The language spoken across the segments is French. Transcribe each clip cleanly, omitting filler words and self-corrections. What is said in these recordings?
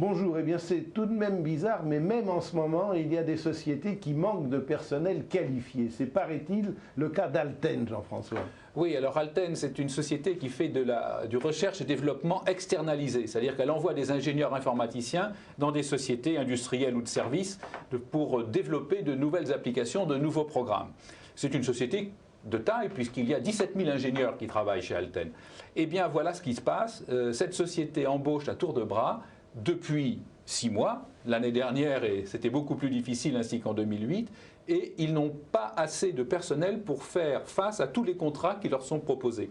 Bonjour, eh bien c'est tout de même bizarre, mais même en ce moment, il y a des sociétés qui manquent de personnel qualifié. C'est, paraît-il, le cas d'Alten, Jean-François. Oui, alors Alten, c'est une société qui fait du recherche et développement externalisé, c'est-à-dire qu'elle envoie des ingénieurs informaticiens dans des sociétés industrielles ou de services pour développer de nouvelles applications, de nouveaux programmes. C'est une société de taille, puisqu'il y a 17 000 ingénieurs qui travaillent chez Alten. Eh bien, voilà ce qui se passe. Cette société embauche à tour de bras depuis 6 mois. L'année dernière, et c'était beaucoup plus difficile ainsi qu'en 2008, et ils n'ont pas assez de personnel pour faire face à tous les contrats qui leur sont proposés.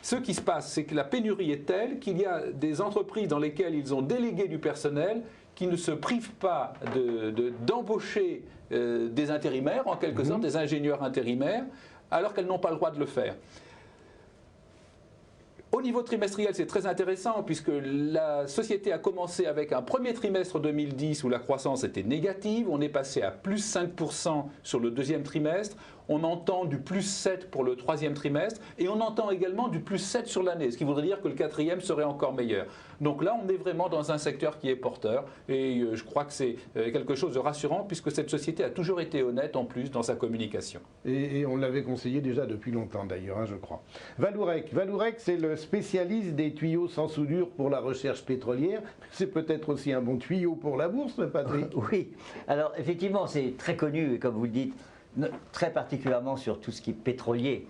Ce qui se passe, c'est que la pénurie est telle qu'il y a des entreprises dans lesquelles ils ont délégué du personnel qui ne se privent pas d'embaucher des intérimaires, en quelque sorte, des ingénieurs intérimaires, alors qu'elles n'ont pas le droit de le faire. Au niveau trimestriel, c'est très intéressant puisque la société a commencé avec un premier trimestre 2010 où la croissance était négative. On est passé à plus 5% sur le deuxième trimestre. On entend du plus 7 pour le troisième trimestre et on entend également du plus 7 sur l'année, ce qui voudrait dire que le quatrième serait encore meilleur. Donc là, on est vraiment dans un secteur qui est porteur et je crois que c'est quelque chose de rassurant puisque cette société a toujours été honnête en plus dans sa communication. Et on l'avait conseillé déjà depuis longtemps d'ailleurs, hein, je crois. Vallourec, c'est le spécialiste des tuyaux sans soudure pour la recherche pétrolière. C'est peut-être aussi un bon tuyau pour la bourse, Patrick. Oui, alors effectivement, c'est très connu, comme vous le dites, très particulièrement sur tout ce qui est pétrolier.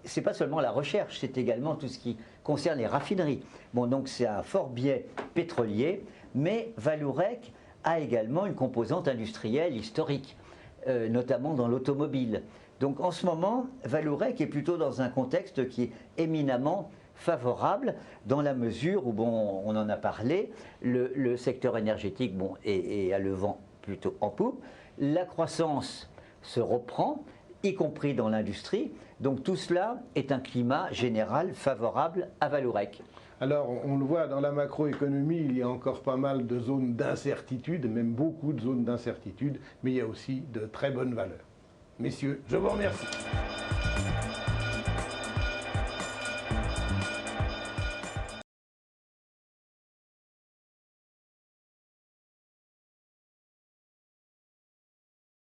C'est pas seulement la recherche, c'est également tout ce qui concerne les raffineries. Bon, donc c'est un fort biais pétrolier, mais Vallourec a également une composante industrielle historique, notamment dans l'automobile. Donc en ce moment, Vallourec est plutôt dans un contexte qui est éminemment favorable dans la mesure où, bon, on en a parlé, le secteur énergétique est à le vent plutôt en poupe, la croissance se reprend, y compris dans l'industrie. Donc tout cela est un climat général favorable à Vallourec. Alors, on le voit dans la macroéconomie, il y a encore pas mal de zones d'incertitude, même beaucoup de zones d'incertitude, mais il y a aussi de très bonnes valeurs. Messieurs, je vous remercie.